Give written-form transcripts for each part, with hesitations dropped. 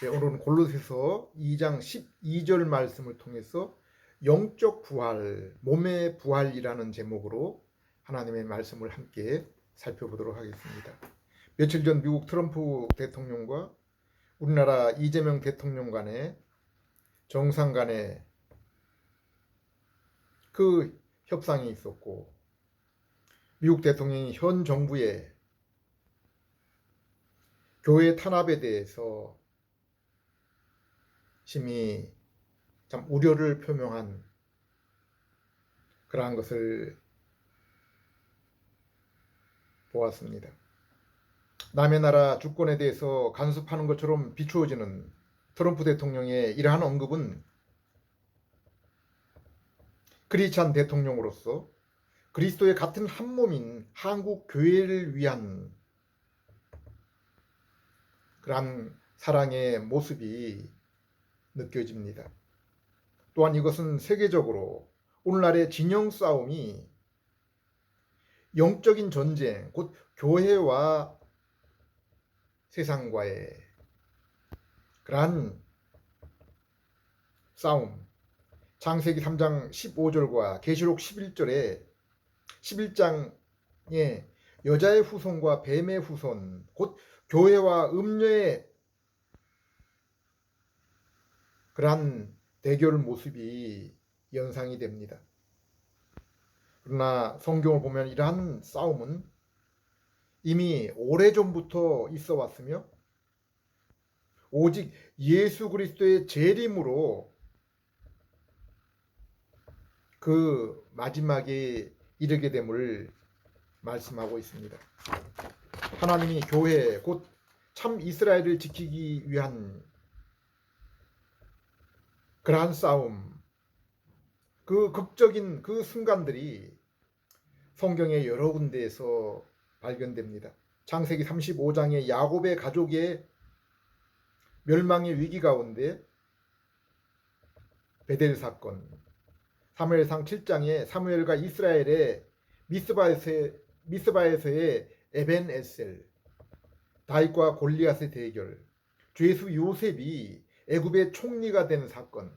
네, 오늘은 골로새서 2장 12절 말씀을 통해서 영적 부활, 몸의 부활이라는 제목으로 하나님의 말씀을 함께 살펴보도록 하겠습니다. 며칠 전 미국 트럼프 대통령과 우리나라 이재명 대통령 간의 정상 간의 그 협상이 있었고, 미국 대통령이 현 정부의 교회 탄압에 대해서 심히 참 우려를 표명한 그러한 것을 보았습니다. 남의 나라 주권에 대해서 간섭하는 것처럼 비추어지는 트럼프 대통령의 이러한 언급은 크리스찬 대통령으로서 그리스도의 같은 한 몸인 한국 교회를 위한 그러한 사랑의 모습이 느껴집니다. 또한 이것은 세계적으로 오늘날의 진영 싸움이 영적인 전쟁, 곧 교회와 세상과의 그러한 싸움, 창세기 3장 15절과 계시록 11장에 여자의 후손과 뱀의 후손, 곧 교회와 음녀의 그러한 대결 모습이 연상이 됩니다. 그러나 성경을 보면 이러한 싸움은 이미 오래전부터 있어 왔으며 오직 예수 그리스도의 재림으로 그 마지막에 이르게 됨을 말씀하고 있습니다. 하나님이 교회 곧 참 이스라엘을 지키기 위한 그러한 싸움, 그 극적인 그 순간들이 성경의 여러 군데에서 발견됩니다. 창세기 35장의 야곱의 가족의 멸망의 위기 가운데 베델 사건, 사무엘상 7장의 사무엘과 이스라엘의 미스바에서의 에벤에셀, 다윗과 골리앗의 대결, 죄수 요셉이 애굽의 총리가 된 사건,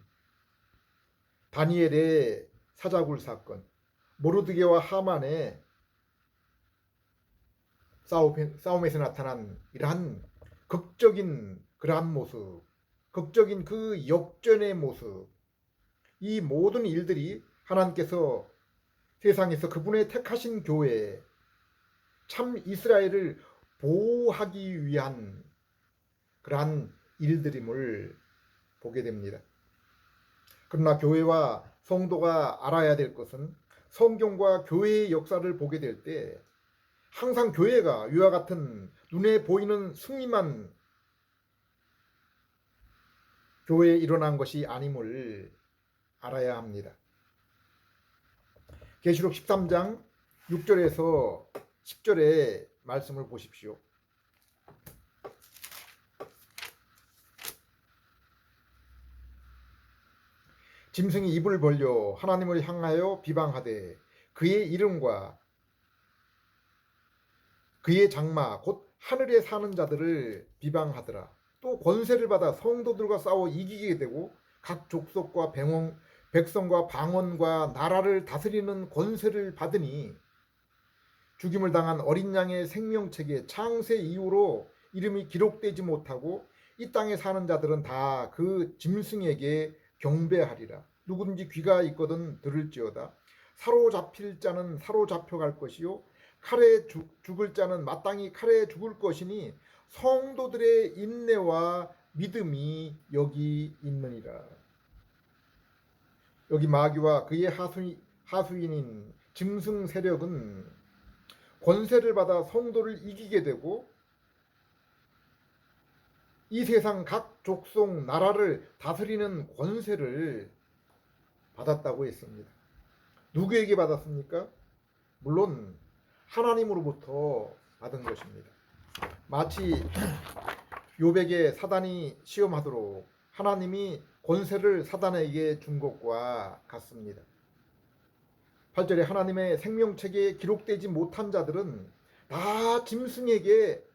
다니엘의 사자굴 사건, 모르드게와 하만의 싸움에서 나타난 이러한 극적인 그러한 모습, 극적인 그 역전의 모습, 이 모든 일들이 하나님께서 세상에서 그분의 택하신 교회, 참 이스라엘을 보호하기 위한 그러한 일들임을 보게 됩니다. 그러나 교회와 성도가 알아야 될 것은 성경과 교회의 역사를 보게 될 때 항상 교회가 이와 같은 눈에 보이는 승리만 교회에 일어난 것이 아님을 알아야 합니다. 계시록 13장 6절에서 10절의 말씀을 보십시오. 짐승이 입을 벌려 하나님을 향하여 비방하되 그의 이름과 그의 장마 곧 하늘에 사는 자들을 비방하더라. 또 권세를 받아 성도들과 싸워 이기게 되고 각 족속과 백성과 방언과 나라를 다스리는 권세를 받으니 죽임을 당한 어린 양의 생명책에 창세 이후로 이름이 기록되지 못하고 이 땅에 사는 자들은 다 그 짐승에게 경배하리라. 누구든지 귀가 있거든 들을지어다. 사로잡힐 자는 사로잡혀갈 것이요 칼에 죽을 자는 마땅히 칼에 죽을 것이니 성도들의 인내와 믿음이 여기 있느니라. 여기 마귀와 그의 하수인인 짐승 세력은 권세를 받아 성도를 이기게 되고 이 세상 각 족속 나라를 다스리는 권세를 받았다고 했습니다. 누구에게 받았습니까? 물론 하나님으로부터 받은 것입니다. 마치 욥에게 사단이 시험하도록 하나님이 권세를 사단에게 준 것과 같습니다. 8절에 하나님의 생명책에 기록되지 못한 자들은 다 짐승에게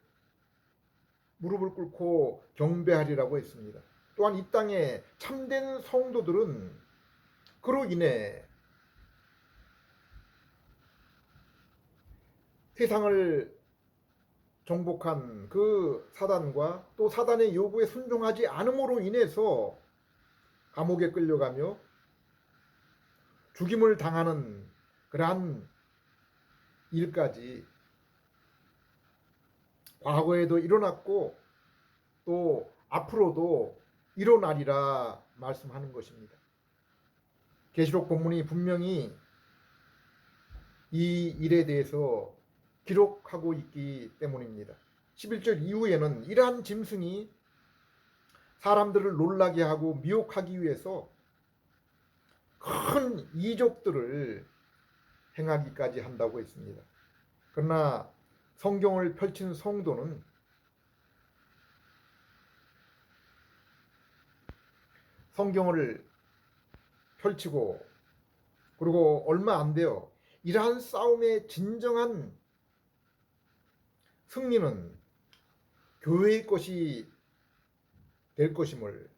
무릎을 꿇고 경배하리라고 했습니다. 또한 이 땅에 참된 성도들은 그로 인해 세상을 정복한 그 사단과 또 사단의 요구에 순종하지 않음으로 인해서 감옥에 끌려가며 죽임을 당하는 그러한 일까지 과거에도 일어났고 또 앞으로도 일어나리라 말씀하는 것입니다. 계시록 본문이 분명히 이 일에 대해서 기록하고 있기 때문입니다. 11절 이후에는 이러한 짐승이 사람들을 놀라게 하고 미혹하기 위해서 큰 이적들을 행하기까지 한다고 했습니다. 그러나 성경을 펼친 성도는 성경을 펼치고 그리고 얼마 안 돼요. 이러한 싸움의 진정한 승리는 교회의 것이 될 것임을,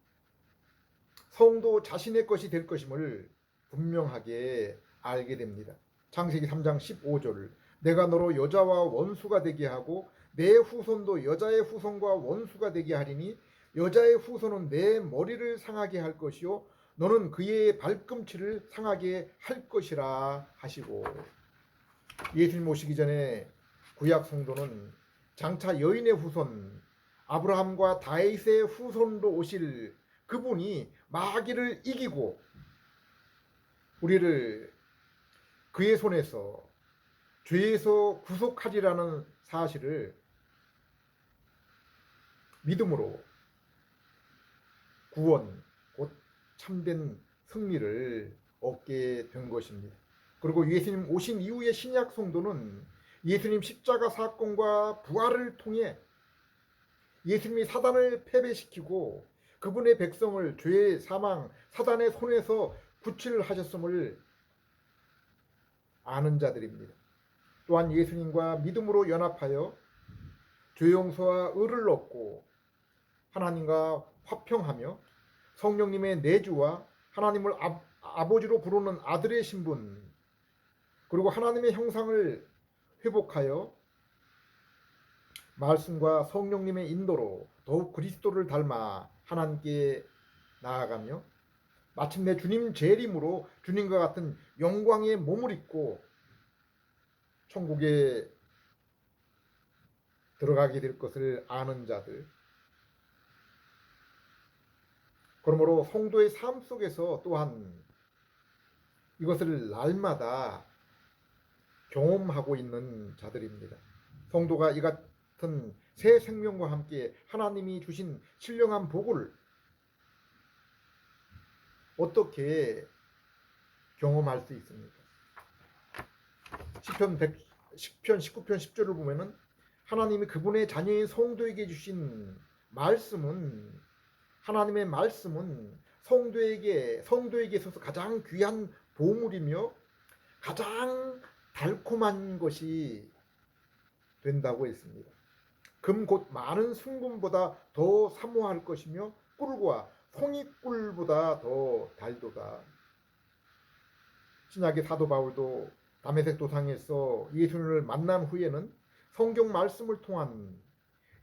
성도 자신의 것이 될 것임을 분명하게 알게 됩니다. 창세기 3장 15절 내가 너로 여자와 원수가 되게 하고 내 후손도 여자의 후손과 원수가 되게 하리니 여자의 후손은 내 머리를 상하게 할 것이요 너는 그의 발꿈치를 상하게 할 것이라 하시고, 예수님 오시기 전에 구약 성도는 장차 여인의 후손 아브라함과 다윗의 후손으로 오실 그분이 마귀를 이기고 우리를 그의 손에서 죄에서 구속하리라는 사실을 믿음으로 구원, 곧 참된 승리를 얻게 된 것입니다. 그리고 예수님 오신 이후의 신약 성도는 예수님 십자가 사건과 부활을 통해 예수님이 사단을 패배시키고 그분의 백성을 죄, 사망, 사단의 손에서 구출하셨음을 아는 자들입니다. 또한 예수님과 믿음으로 연합하여 죄 용서와 의를 얻고 하나님과 화평하며 성령님의 내주와 하나님을 아버지로 부르는 아들의 신분 그리고 하나님의 형상을 회복하여 말씀과 성령님의 인도로 더욱 그리스도를 닮아 하나님께 나아가며 마침내 주님 재림으로 주님과 같은 영광의 몸을 입고 천국에 들어가게 될 것을 아는 자들, 그러므로 성도의 삶 속에서 또한 이것을 날마다 경험하고 있는 자들입니다. 성도가 이 같은 새 생명과 함께 하나님이 주신 신령한 복을 어떻게 경험할 수 있습니까? 시편 19편 10절을 보면은 하나님이 그분의 자녀인 성도에게 주신 말씀은, 하나님의 말씀은 성도에게 있어서 가장 귀한 보물이며 가장 달콤한 것이 된다고 했습니다. 금 곧 많은 순금보다 더 사모할 것이며 꿀과 송이꿀보다 더 달도다. 신약의 사도 바울도 다메섹 도상에서 예수님을 만난 후에는 성경 말씀을 통한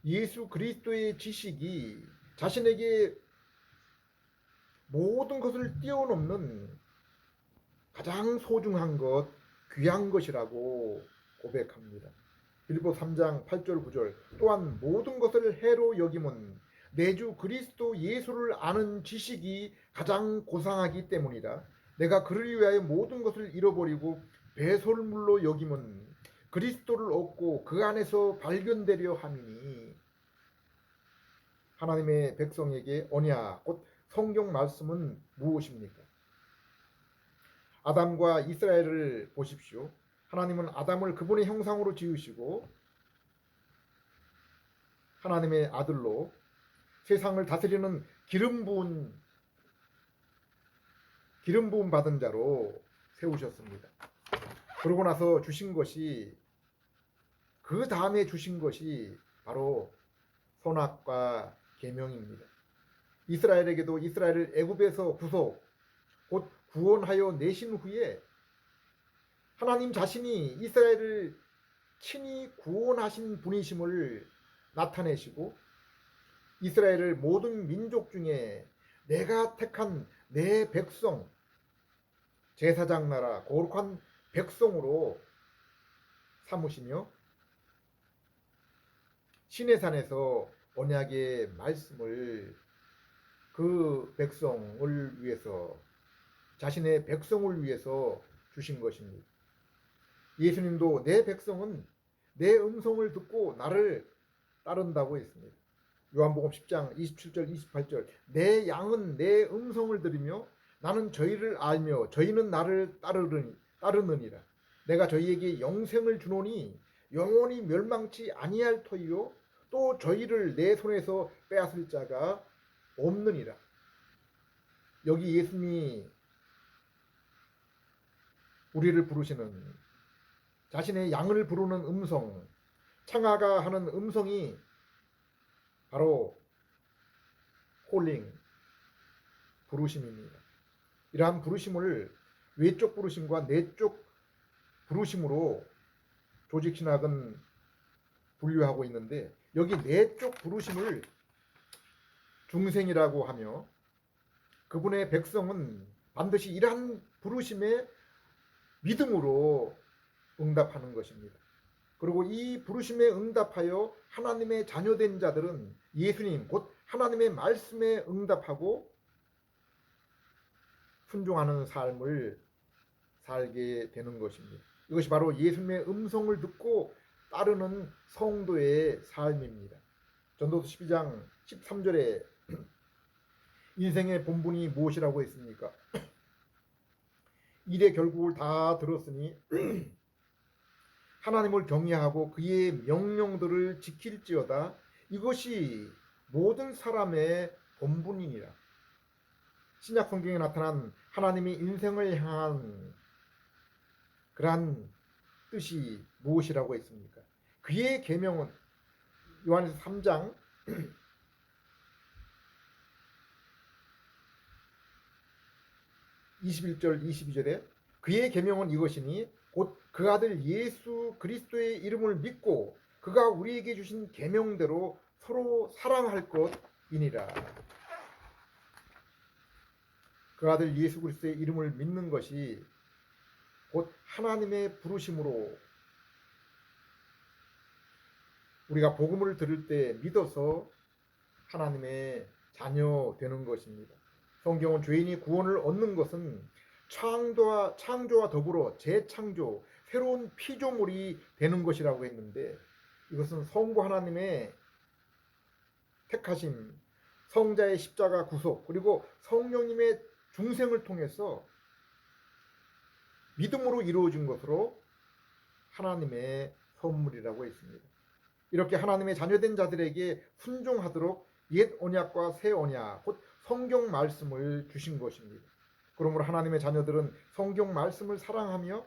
예수 그리스도의 지식이 자신에게 모든 것을 뛰어넘는 가장 소중한 것, 귀한 것이라고 고백합니다. 빌립보 3장 8절 9절 또한 모든 것을 해로 여김은 내 주 그리스도 예수를 아는 지식이 가장 고상하기 때문이라. 내가 그를 위하여 모든 것을 잃어버리고 배설물로 여김은 그리스도를 얻고 그 안에서 발견되려 함이니. 하나님의 백성에게 언약, 곧 성경 말씀은 무엇입니까? 아담과 이스라엘을 보십시오. 하나님은 아담을 그분의 형상으로 지으시고 하나님의 아들로 세상을 다스리는 기름 부은 받은 자로 세우셨습니다. 그러고 나서 주신 것이, 그 다음에 주신 것이 바로 선악과 계명입니다. 이스라엘에게도 이스라엘을 애굽에서 구속 곧 구원하여 내신 후에 하나님 자신이 이스라엘을 친히 구원하신 분이심을 나타내시고 이스라엘을 모든 민족 중에 내가 택한 내 백성 제사장 나라 거룩한 백성으로 삼으시며 시내산에서 언약의 말씀을 그 백성을 위해서 자신의 백성을 위해서 주신 것입니다. 예수님도 내 백성은 내 음성을 듣고 나를 따른다고 했습니다. 요한복음 10장 27절 28절 내 양은 내 음성을 들으며 나는 저희를 알며 저희는 나를 따르느니라. 내가 저희에게 영생을 주노니 영원히 멸망치 아니할 터이요 또 저희를 내 손에서 빼앗을 자가 없느니라. 여기 예수님이 우리를 부르시는 자신의 양을 부르는 음성, 창아가 하는 음성이 바로 콜링, 부르심입니다. 이러한 부르심을 외적 부르심과 내적 부르심으로 조직신학은 분류하고 있는데 여기 내적 부르심을 중생이라고 하며 그분의 백성은 반드시 이러한 부르심에 믿음으로 응답하는 것입니다. 그리고 이 부르심에 응답하여 하나님의 자녀된 자들은 예수님 곧 하나님의 말씀에 응답하고 순종하는 삶을 살게 되는 것입니다. 이것이 바로 예수님의 음성을 듣고 따르는 성도의 삶입니다. 전도서 12장 13절에 인생의 본분이 무엇이라고 했습니까? 일의 결국을 다 들었으니 하나님을 경외하고 그의 명령들을 지킬지어다. 이것이 모든 사람의 본분이니라. 신약 성경에 나타난 하나님이 인생을 향한 그러한 뜻이 무엇이라고 했습니까? 그의 계명은 요한에서 3장 21절 22절에 그의 계명은 이것이니 곧 그 아들 예수 그리스도의 이름을 믿고 그가 우리에게 주신 계명대로 서로 사랑할 것이니라. 그 아들 예수 그리스도의 이름을 믿는 것이 곧 하나님의 부르심으로 우리가 복음을 들을 때 믿어서 하나님의 자녀 되는 것입니다. 성경은 죄인이 구원을 얻는 것은 창조와 더불어 재창조, 새로운 피조물이 되는 것이라고 했는데 이것은 성부 하나님의 택하심, 성자의 십자가 구속, 그리고 성령님의 중생을 통해서 믿음으로 이루어진 것으로 하나님의 선물이라고 했습니다. 이렇게 하나님의 자녀된 자들에게 순종하도록 옛 언약과 새 언약, 곧 성경 말씀을 주신 것입니다. 그러므로 하나님의 자녀들은 성경 말씀을 사랑하며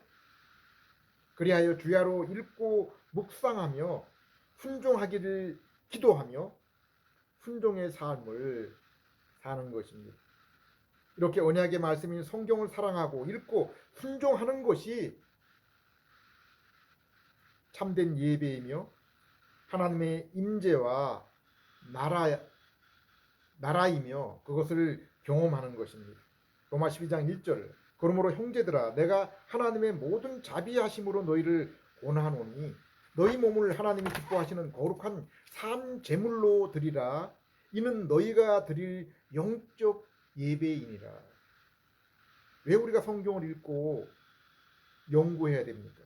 그리하여 주야로 읽고 묵상하며 순종하기를 기도하며 순종의 삶을 사는 것입니다. 이렇게 언약의 말씀인 성경을 사랑하고 읽고 순종하는 것이 참된 예배이며 하나님의 임재와 나라이며 그것을 경험하는 것입니다. 로마 12장 1절 그러므로 형제들아 내가 하나님의 모든 자비하심으로 너희를 권하노니 너희 몸을 하나님이 기뻐하시는 거룩한 산 제물로 드리라. 이는 너희가 드릴 영적 예배이니라. 왜 우리가 성경을 읽고 연구해야 됩니까?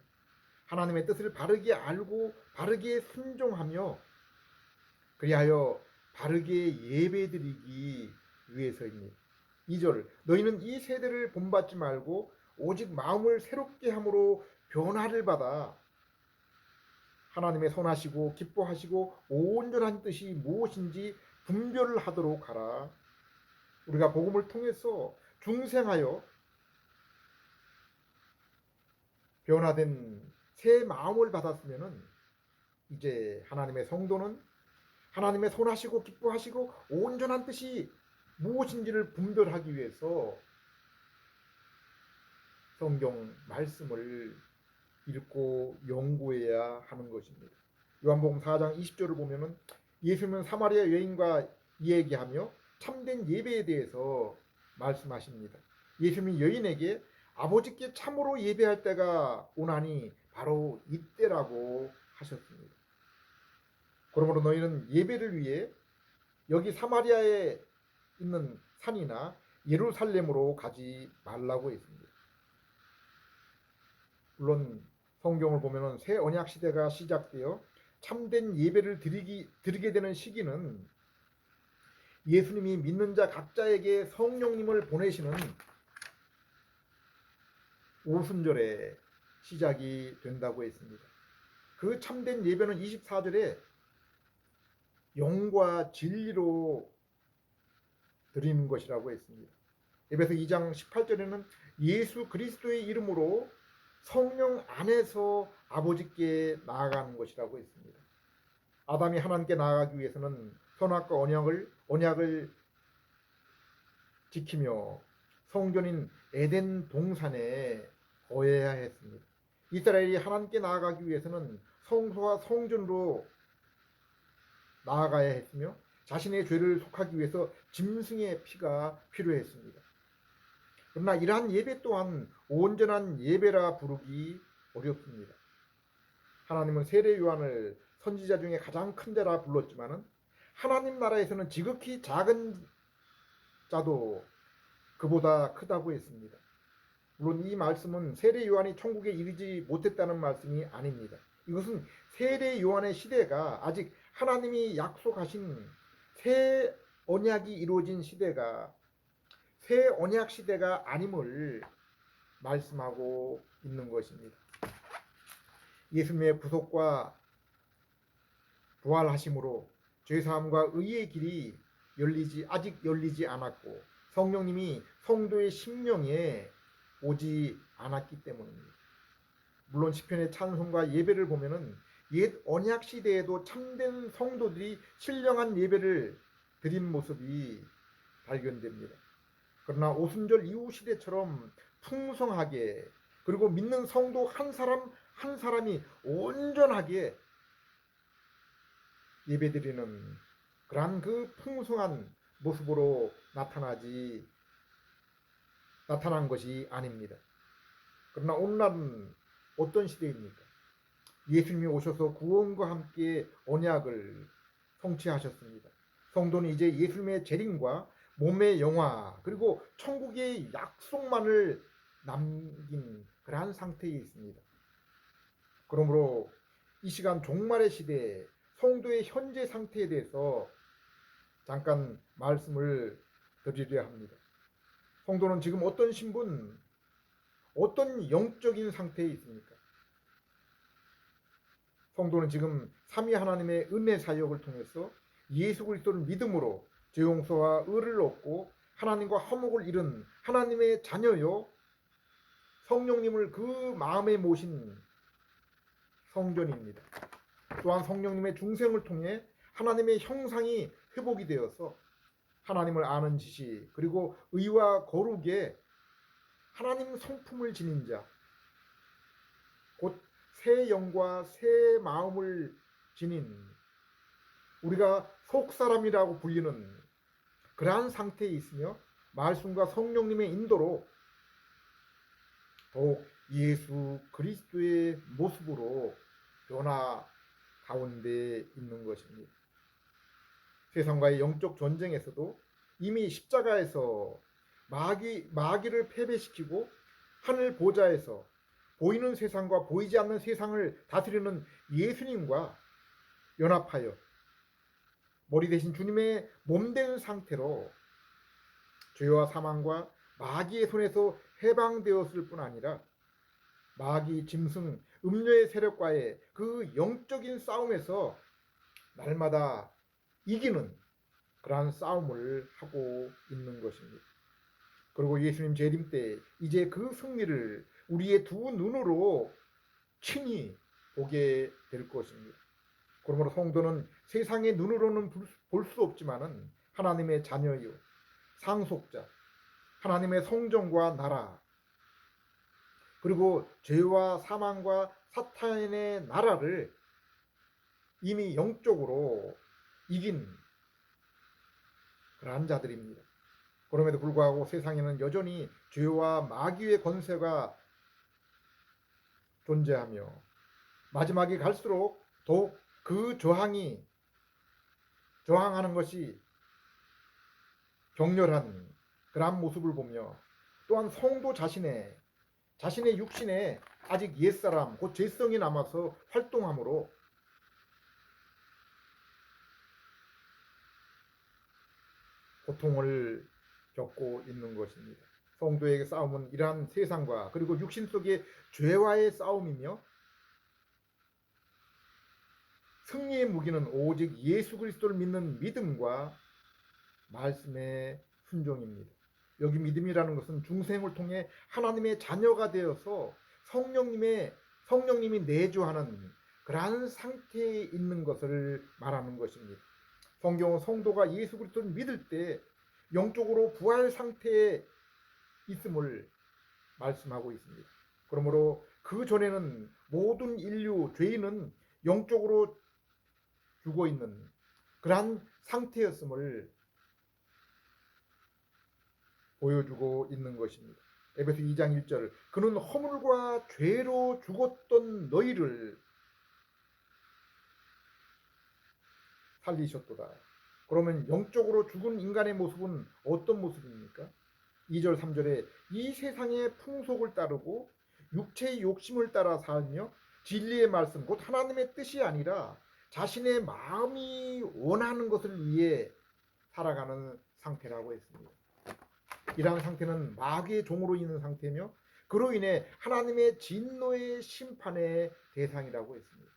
하나님의 뜻을 바르게 알고 바르게 순종하며 그리하여 바르게 예배드리기 위해서입니다. 2절 너희는 이 세대를 본받지 말고 오직 마음을 새롭게 함으로 변화를 받아 하나님의 선하시고 기뻐하시고 온전한 뜻이 무엇인지 분별을 하도록 하라. 우리가 복음을 통해서 중생하여 변화된 새 마음을 받았으면 이제 하나님의 성도는 하나님의 선하시고 기뻐하시고 온전한 뜻이 무엇인지를 분별하기 위해서 성경 말씀을 읽고 연구해야 하는 것입니다. 요한복음 4장 20절을 보면은 예수님은 사마리아 여인과 이야기하며 참된 예배에 대해서 말씀하십니다. 예수님이 여인에게 아버지께 참으로 예배할 때가 오나니 바로 이때라고 하셨습니다. 그러므로 너희는 예배를 위해 여기 사마리아에 있는 산이나 예루살렘으로 가지 말라고 했습니다. 물론 성경을 보면 새 언약 시대가 시작되어 참된 예배를 드리게 되는 시기는 예수님이 믿는 자 각자에게 성령님을 보내시는 오순절에 시작이 된다고 했습니다. 그 참된 예배는 24절에 영과 진리로 드리는 것이라고 했습니다. 에베소 2장 18절에는 예수 그리스도의 이름으로 성령 안에서 아버지께 나아가는 것이라고 했습니다. 아담이 하나님께 나아가기 위해서는 선악과 언약을 지키며 성전인 에덴 동산에 거해야 했습니다. 이스라엘이 하나님께 나아가기 위해서는 성소와 성전으로 나아가야 했으며 자신의 죄를 속하기 위해서 짐승의 피가 필요했습니다. 그러나 이러한 예배 또한 온전한 예배라 부르기 어렵습니다. 하나님은 세례 요한을 선지자 중에 가장 큰 자라 불렀지만은 하나님 나라에서는 지극히 작은 자도 그보다 크다고 했습니다. 물론 이 말씀은 세례 요한이 천국에 이르지 못했다는 말씀이 아닙니다. 이것은 세례 요한의 시대가 아직 하나님이 약속하신 새 언약이 이루어진 시대가 새 언약 시대가 아님을 말씀하고 있는 것입니다. 예수님의 부속과 부활하심으로 죄사함과 의의 길이 아직 열리지 않았고 성령님이 성도의 심령에 오지 않았기 때문입니다. 물론 시편의 찬송과 예배를 보면은 옛 언약 시대에도 참된 성도들이 신령한 예배를 드린 모습이 발견됩니다. 그러나 오순절 이후 시대처럼 풍성하게 그리고 믿는 성도 한 사람 한 사람이 온전하게 예배드리는 그러한 그 풍성한 모습으로 나타난 것이 아닙니다. 그러나 오늘날은 어떤 시대입니까? 예수님이 오셔서 구원과 함께 언약을 성취하셨습니다. 성도는 이제 예수님의 재림과 몸의 영화 그리고 천국의 약속만을 남긴 그러한 상태에 있습니다. 그러므로 이 시간 종말의 시대에 성도의 현재 상태에 대해서 잠깐 말씀을 드리려 합니다. 성도는 지금 어떤 신분, 어떤 영적인 상태에 있습니까? 성도는 지금 삼위 하나님의 은혜 사역을 통해서 예수 그리스도를 믿음으로 죄 용서와 의를 얻고 하나님과 화목을 이룬 하나님의 자녀요 성령님을 그 마음에 모신 성전입니다. 또한 성령님의 중생을 통해 하나님의 형상이 회복이 되어서 하나님을 아는 지식 그리고 의와 거룩에 하나님 성품을 지닌 자, 곧 새 영과 새 마음을 지닌 우리가 속사람이라고 불리는 그러한 상태에 있으며 말씀과 성령님의 인도로 더욱 예수 그리스도의 모습으로 변화 가운데 있는 것입니다. 세상과의 영적 전쟁에서도 이미 십자가에서 마귀를 패배시키고 하늘 보좌에서 보이는 세상과 보이지 않는 세상을 다스리는 예수님과 연합하여 머리 대신 주님의 몸된 상태로 죄와 사망과 마귀의 손에서 해방되었을 뿐 아니라 마귀, 짐승, 음료의 세력과의 그 영적인 싸움에서 날마다 이기는 그러한 싸움을 하고 있는 것입니다. 그리고 예수님 재림 때 이제 그 승리를 우리의 두 눈으로 친히 보게 될 것입니다. 그러므로 성도는 세상의 눈으로는 볼 수 없지만은 하나님의 자녀요, 상속자, 하나님의 성전과 나라, 그리고 죄와 사망과 사탄의 나라를 이미 영적으로 이긴 그러한 자들입니다. 그럼에도 불구하고 세상에는 여전히 죄와 마귀의 권세가 존재하며 마지막에 갈수록 더욱 그 저항하는 것이 격렬한 그러한 모습을 보며, 또한 성도 자신의 육신에 아직 옛사람 곧 죄성이 남아서 활동함으로 고통을 겪고 있는 것입니다. 성도에게 싸움은 이러한 세상과 그리고 육신 속의 죄와의 싸움이며, 승리의 무기는 오직 예수 그리스도를 믿는 믿음과 말씀의 순종입니다. 여기 믿음이라는 것은 중생을 통해 하나님의 자녀가 되어서 성령님이 내주하는 그러한 상태에 있는 것을 말하는 것입니다. 성경은 성도가 예수 그리스도를 믿을 때 영적으로 부활 상태에 있음을 말씀하고 있습니다. 그러므로 그 전에는 모든 인류 죄인은 영적으로 죽어 있는 그러한 상태였음을 보여주고 있는 것입니다. 에베소 2장 1절, 그는 허물과 죄로 죽었던 너희를 살리셨도다. 그러면 영적으로 죽은 인간의 모습은 어떤 모습입니까? 2절 3절에 이 세상의 풍속을 따르고 육체의 욕심을 따라 살며 진리의 말씀 곧 하나님의 뜻이 아니라 자신의 마음이 원하는 것을 위해 살아가는 상태라고 했습니다. 이러한 상태는 마귀의 종으로 있는 상태며 그로 인해 하나님의 진노의 심판의 대상이라고 했습니다.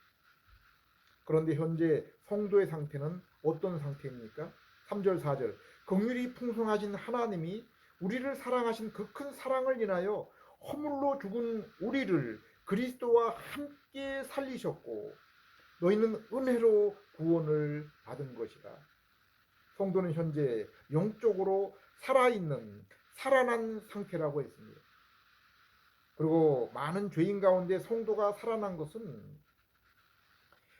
그런데 현재 성도의 상태는 어떤 상태입니까? 3절 4절, 긍휼이 풍성하신 하나님이 우리를 사랑하신 그 큰 사랑을 인하여 허물로 죽은 우리를 그리스도와 함께 살리셨고 너희는 은혜로 구원을 받은 것이다. 성도는 현재 영적으로 살아있는 살아난 상태라고 했습니다. 그리고 많은 죄인 가운데 성도가 살아난 것은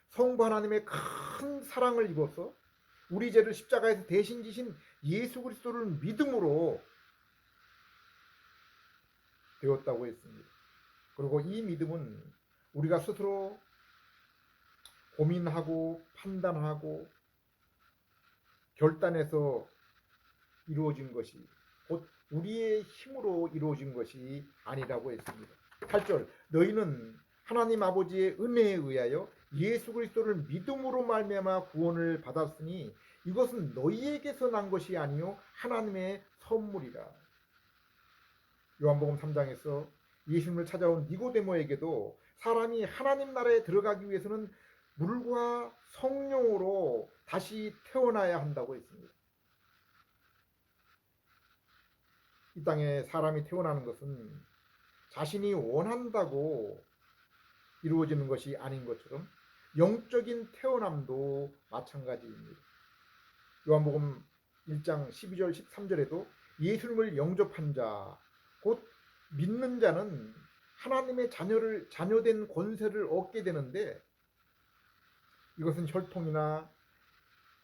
성부 하나님의 큰 사랑을 입어서 우리 죄를 십자가에서 대신 지신 예수 그리스도를 믿음으로 되었다고 했습니다. 그리고 이 믿음은 우리가 스스로 고민하고 판단하고 결단해서 이루어진 것이, 곧 우리의 힘으로 이루어진 것이 아니라고 했습니다. 8절, 너희는 하나님 아버지의 은혜에 의하여 예수 그리스도를 믿음으로 말미암아 구원을 받았으니 이것은 너희에게서 난 것이 아니요 하나님의 선물이라. 요한복음 3장에서 예수님을 찾아온 니고데모에게도 사람이 하나님 나라에 들어가기 위해서는 물과 성령으로 다시 태어나야 한다고 했습니다. 이 땅에 사람이 태어나는 것은 자신이 원한다고 이루어지는 것이 아닌 것처럼 영적인 태어남도 마찬가지입니다. 요한복음 1장 12절 13절에도 예수님을 영접한 자, 곧 믿는 자는 하나님의 자녀된 권세를 얻게 되는데, 이것은 혈통이나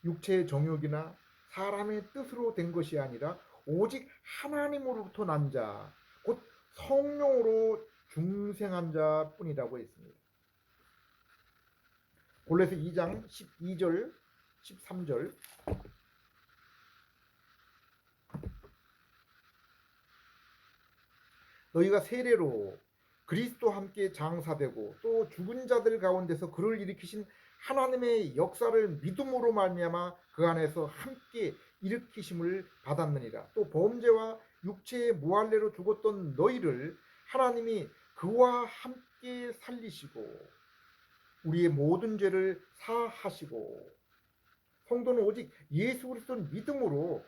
육체의 정욕이나 사람의 뜻으로 된 것이 아니라 오직 하나님으로부터 난 자, 곧 성령으로 중생한 자뿐이라고 했습니다. 골로새 2장 12절 13절, 너희가 세례로 그리스도와 함께 장사되고 또 죽은 자들 가운데서 그를 일으키신 하나님의 역사를 믿음으로 말미암아 그 안에서 함께 일으키심을 받았느니라. 또 범죄와 육체의 무할례로 죽었던 너희를 하나님이 그와 함께 살리시고 우리의 모든 죄를 사하시고, 성도는 오직 예수 그리스도를 믿음으로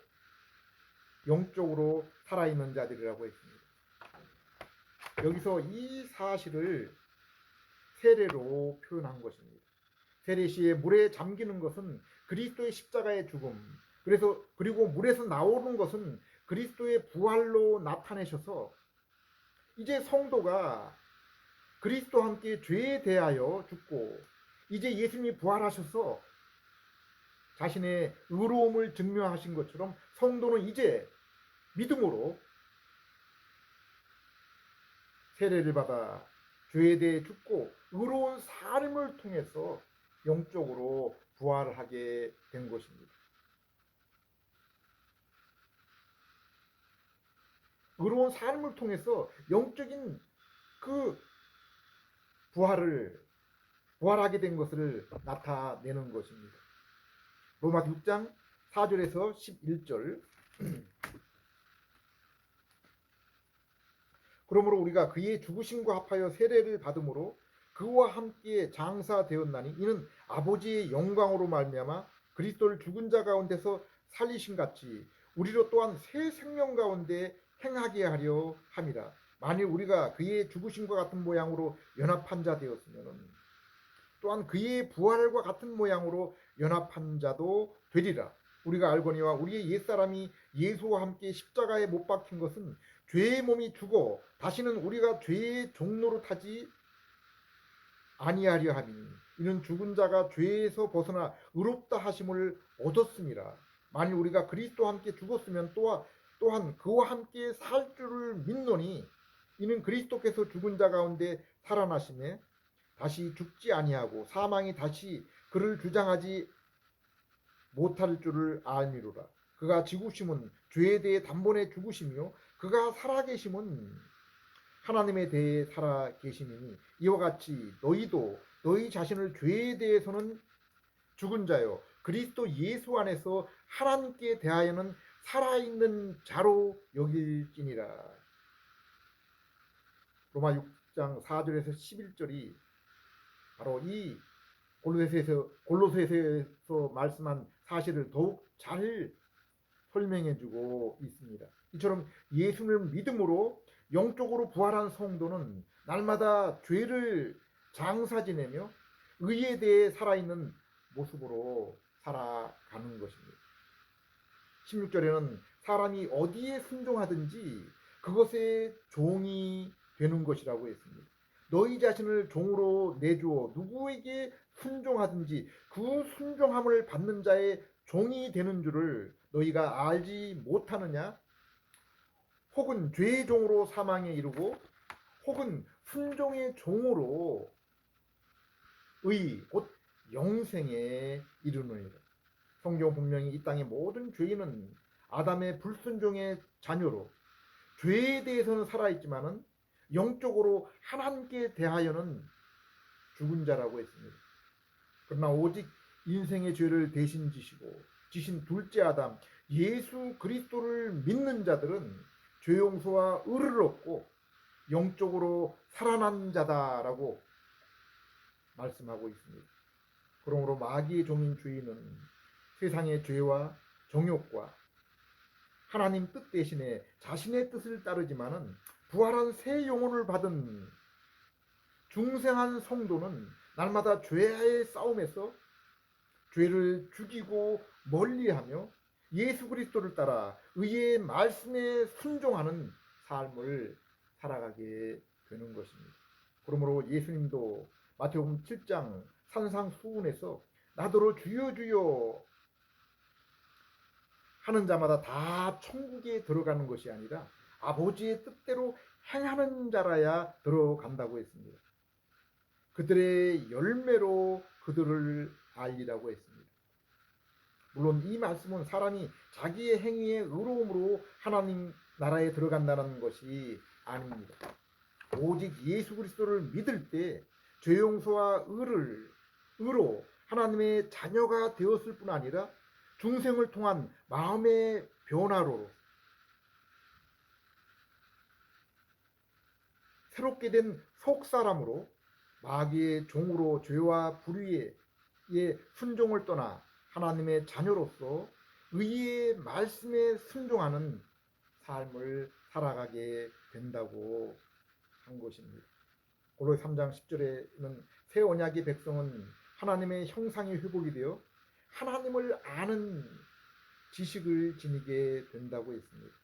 영적으로 살아있는 자들이라고 했습니다. 여기서 이 사실을 세례로 표현한 것입니다. 세례시에 물에 잠기는 것은 그리스도의 십자가의 죽음, 그리고 물에서 나오는 것은 그리스도의 부활로 나타내셔서 이제 성도가 그리스도와 함께 죄에 대하여 죽고 이제 예수님이 부활하셔서 자신의 의로움을 증명하신 것처럼 성도는 이제 믿음으로 세례를 받아 죄에 대해 죽고 의로운 삶을 통해서 영적으로 부활하게 된 것입니다. 의로운 삶을 통해서 영적인 그 부활하게 된 것을 나타내는 것입니다. 로마서 6장 4절에서 11절. 그러므로 우리가 그의 죽으심과 합하여 세례를 받음으로 그와 함께 장사되었나니 이는 아버지의 영광으로 말미암아 그리스도를 죽은 자 가운데서 살리신 같이 우리로 또한 새 생명 가운데 행하게 하려 함이라. 만일 우리가 그의 죽으심과 같은 모양으로 연합한 자 되었으면 또한 그의 부활과 같은 모양으로 연합한 자도 되리라. 우리가 알거니와 우리의 옛사람이 예수와 함께 십자가에 못 박힌 것은 죄의 몸이 죽어 다시는 우리가 죄의 종로로 타지 아니하려 함이니 이는 죽은 자가 죄에서 벗어나 의롭다 하심을 얻었음이라. 만일 우리가 그리스도와 함께 죽었으면 또한 그와 함께 살 줄을 믿노니 이는 그리스도께서 죽은 자 가운데 살아나심에 다시 죽지 아니하고 사망이 다시 그를 주장하지 못할 줄을 알미로라. 그가 죽으심은 죄에 대해 단번에 죽으시며 그가 살아계심은 하나님에 대해 살아계심이니 이와 같이 너희도 너희 자신을 죄에 대해서는 죽은 자요 그리스도 예수 안에서 하나님께 대하여는 살아있는 자로 여길지니라. 로마 6장 4절에서 11절이 바로 이 골로새에서 말씀한 사실을 더욱 잘 설명해주고 있습니다. 이처럼 예수를 믿음으로 영적으로 부활한 성도는 날마다 죄를 장사 지내며 의에 대해 살아있는 모습으로 살아가는 것입니다. 16절에는 사람이 어디에 순종하든지 그것의 종이 되는 것이라고 했습니다. 너희 자신을 종으로 내주어 누구에게 순종하든지 그 순종함을 받는 자의 종이 되는 줄을 너희가 알지 못하느냐? 혹은 죄의 종으로 사망에 이르고 혹은 순종의 종으로 곧 영생에 이르느니라. 성경 분명히 이 땅의 모든 죄인은 아담의 불순종의 자녀로 죄에 대해서는 살아있지만은 영적으로 하나님께 대하여는 죽은 자라고 했습니다. 그러나 오직 인생의 죄를 대신 지신 둘째 아담 예수 그리스도를 믿는 자들은 죄 용서와 의를 얻고 영적으로 살아난 자다라고 말씀하고 있습니다. 그러므로 마귀의 종인 주인은 세상의 죄와 정욕과 하나님 뜻 대신에 자신의 뜻을 따르지만은 부활한 새 영혼을 받은 중생한 성도는 날마다 죄의 싸움에서 죄를 죽이고 멀리하며 예수 그리스도를 따라 의의 말씀에 순종하는 삶을 살아가게 되는 것입니다. 그러므로 예수님도 마태복음 7장 산상수훈에서 나더러 주여 주여 하는 자마다 다 천국에 들어가는 것이 아니라 아버지의 뜻대로 행하는 자라야 들어간다고 했습니다. 그들의 열매로 그들을 알리라고 했습니다. 물론 이 말씀은 사람이 자기의 행위의 의로움으로 하나님 나라에 들어간다는 것이 아닙니다. 오직 예수 그리스도를 믿을 때 죄 용서와 의로 하나님의 자녀가 되었을 뿐 아니라 중생을 통한 마음의 변화로 새롭게 된 속사람으로 마귀의 종으로 죄와 불의의 순종을 떠나 하나님의 자녀로서 의의 말씀에 순종하는 삶을 살아가게 된다고 한 것입니다. 골로새 3장 10절에는 새 언약의 백성은 하나님의 형상이 회복이 되어 하나님을 아는 지식을 지니게 된다고 했습니다.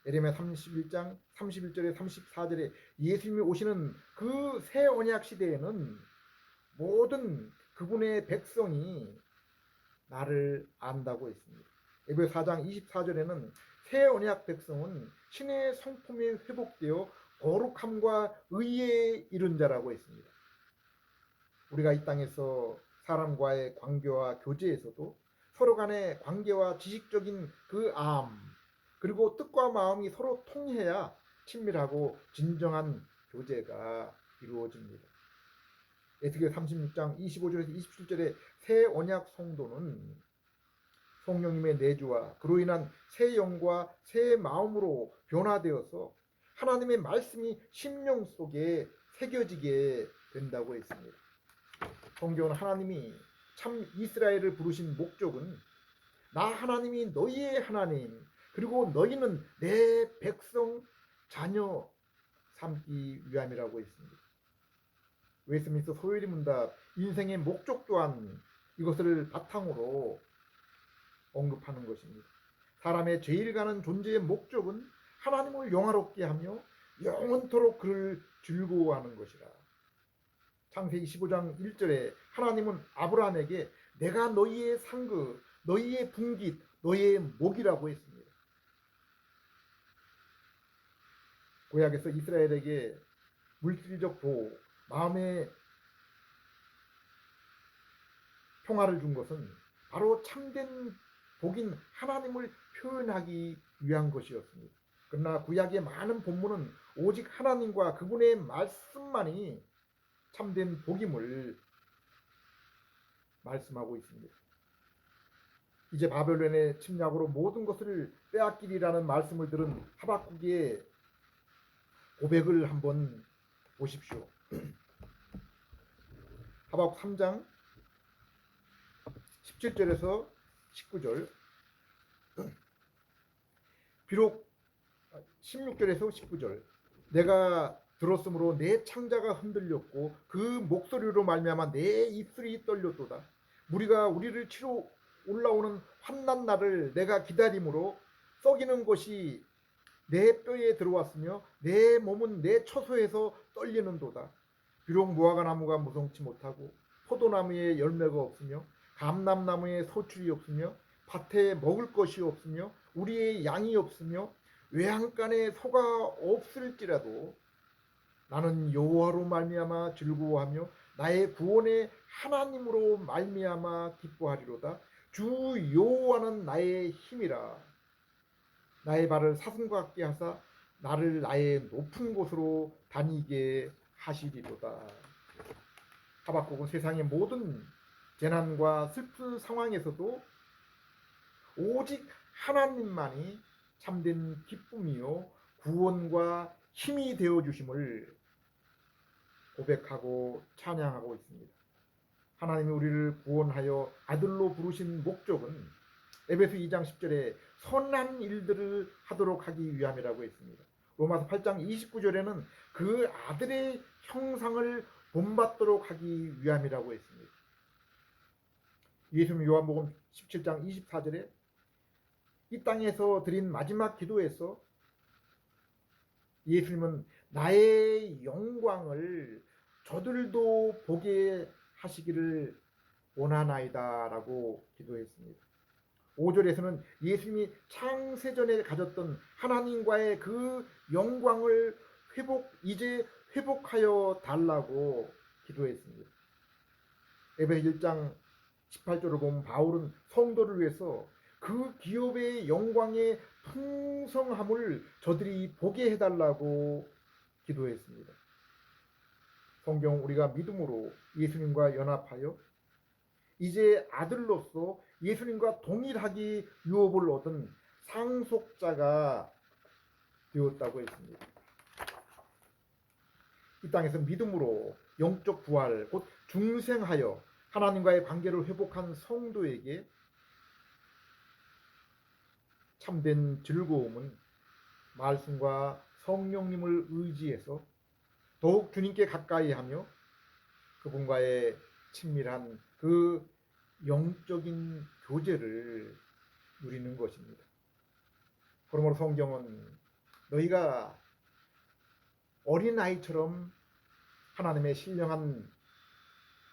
예레미야 31장 31절에 34절에 예수님이 오시는 그 새 언약 시대에는 모든 그분의 백성이 나를 안다고 했습니다. 에베소 4장 24절에는 새 언약 백성은 신의 성품에 회복되어 거룩함과 의에 이른 자라고 했습니다. 우리가 이 땅에서 사람과의 관계와 교제에서도 서로 간의 관계와 지식적인 그 그리고 뜻과 마음이 서로 통해야 친밀하고 진정한 교제가 이루어집니다. 에스겔 36장 25절에서 27절에 새 언약 성도는 성령님의 내주와 그로 인한 새 영과 새 마음으로 변화되어서 하나님의 말씀이 심령 속에 새겨지게 된다고 했습니다. 성경은 하나님이 참 이스라엘을 부르신 목적은 나 하나님이 너희의 하나님 그리고 너희는 내 백성 자녀 삼기 위함이라고 했습니다. 웨스민스터 소요리 문답 인생의 목적 또한 이것을 바탕으로 언급하는 것입니다. 사람의 제일 가는 존재의 목적은 하나님을 영화롭게 하며 영원토록 그를 즐거워하는 것이라. 창세기 15장 1절에 하나님은 아브라함에게 내가 너희의 상급, 너희의 분깃, 너희의 목이라고 했습니다. 구약에서 이스라엘에게 물질적 복, 마음의 평화를 준 것은 바로 참된 복인 하나님을 표현하기 위한 것이었습니다. 그러나 구약의 많은 본문은 오직 하나님과 그분의 말씀만이 참된 복임을 말씀하고 있습니다. 이제 바벨론의 침략으로 모든 것을 빼앗기리라는 말씀을 들은 하박국의 고백을 한번 보십시오. 하박국 3장 17절에서 19절, 비록 16절에서 19절, 내가 들었으므로 내 창자가 흔들렸고 그 목소리로 말미암아 내 입술이 떨렸도다. 무리가 우리를 치러 올라오는 환난 날을 내가 기다림으로 썩이는 것이 내 뼈에 들어왔으며 내 몸은 내 처소에서 떨리는도다. 비록 무화과 나무가 무성치 못하고 포도나무에 열매가 없으며 감람나무에 소출이 없으며 밭에 먹을 것이 없으며 우리의 양이 없으며 외양간에 소가 없을지라도 나는 여호와로 말미암아 즐거워하며 나의 구원의 하나님으로 말미암아 기뻐하리로다. 주 여호와는 나의 힘이라. 나의 발을 사슴과 같게 하사 나를 나의 높은 곳으로 다니게 하시리로다. 하박국은 세상의 모든 재난과 슬픈 상황에서도 오직 하나님만이 참된 기쁨이요 구원과 힘이 되어 주심을 고백하고 찬양하고 있습니다. 하나님이 우리를 구원하여 아들로 부르신 목적은 에베소 2장 10절에 선한 일들을 하도록 하기 위함이라고 했습니다. 로마서 8장 29절에는 그 아들의 형상을 본받도록 하기 위함이라고 했습니다. 예수님 요한복음 17장 24절에 이 땅에서 드린 마지막 기도에서 예수님은 나의 영광을 저들도 보게 하시기를 원하나이다 라고 기도했습니다. 5절에서는 예수님이 창세전에 가졌던 하나님과의 그 영광을 이제 회복하여 달라고 기도했습니다. 에베소 1장 18절을 보면 바울은 성도를 위해서 그 기업의 영광의 풍성함을 저들이 보게 해달라고 기도했습니다. 성경 우리가 믿음으로 예수님과 연합하여 이제 아들로서 예수님과 동일하기 유업을 얻은 상속자가 되었다고 했습니다. 이 땅에서 믿음으로 영적 부활 곧 중생하여 하나님과의 관계를 회복한 성도에게 참된 즐거움은 말씀과 성령님을 의지해서 더욱 주님께 가까이 하며 그분과의 친밀한 그 영적인 교제를 누리는 것입니다. 그러므로 성경은 너희가 어린아이처럼 하나님의 신령한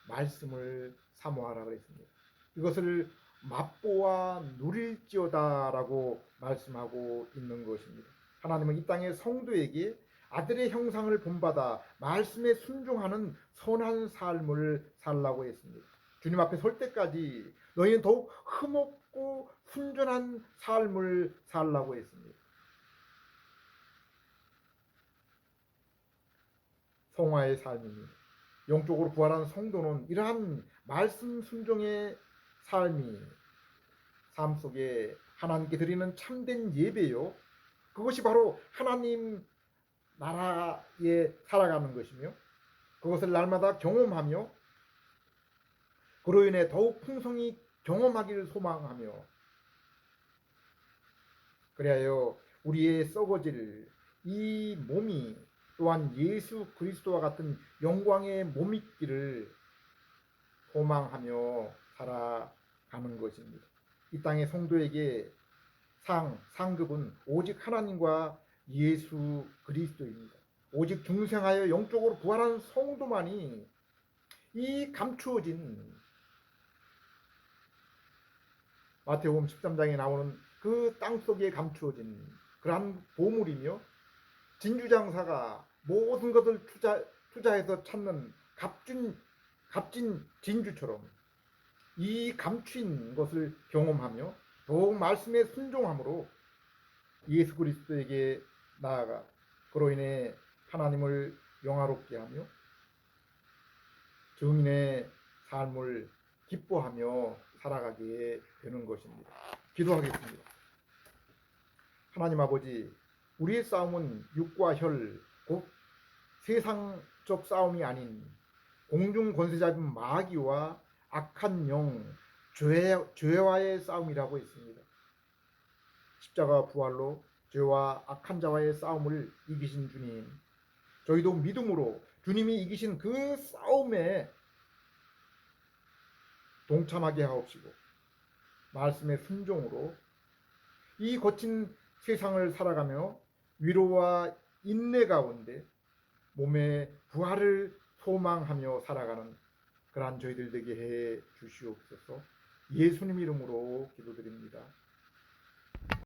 말씀을 사모하라 그랬습니다. 이것을 맛보아 누릴지어다라고 말씀하고 있는 것입니다. 하나님은 이 땅의 성도에게 아들의 형상을 본받아 말씀에 순종하는 선한 삶을 살라고 했습니다. 주님 앞에 설 때까지 너희는 더욱 흠없고 순전한 삶을 살라고 했습니다. 성화의 삶입니다. 영적으로 부활한 성도는 이러한 말씀 순종의 삶 속에 하나님께 드리는 참된 예배요. 그것이 바로 하나님 나라에 살아가는 것이며 그것을 날마다 경험하며 그로 인해 더욱 풍성히 경험하기를 소망하며 그리하여 우리의 썩어질 이 몸이 또한 예수 그리스도와 같은 영광의 몸있기를 소망하며 살아가는 것입니다. 이 땅의 성도에게 상급은 오직 하나님과 예수 그리스도입니다. 오직 중생하여 영적으로 부활한 성도만이 이 감추어진 마태복음 13장에 나오는 그 땅속에 감추어진 그러한 보물이며 진주장사가 모든 것을 투자해서 찾는 값진 진주처럼 이 감춘 것을 경험하며 더욱 말씀에 순종함으로 예수 그리스도에게 나아가 그로 인해 하나님을 영화롭게 하며 증인의 삶을 기뻐하며 살아가게 되는 것입니다. 기도하겠습니다. 하나님 아버지, 우리의 싸움은 육과 혈, 곧 세상적 싸움이 아닌 공중 권세자인 마귀와 악한 영, 죄와의 싸움이라고 했습니다. 십자가 부활로 죄와 악한 자와의 싸움을 이기신 주님, 저희도 믿음으로 주님이 이기신 그 싸움에 동참하게 하옵시고 말씀의 순종으로 이 거친 세상을 살아가며 위로와 인내 가운데 몸의 부활을 소망하며 살아가는 그러한 저희들 되게 해 주시옵소서. 예수님 이름으로 기도드립니다.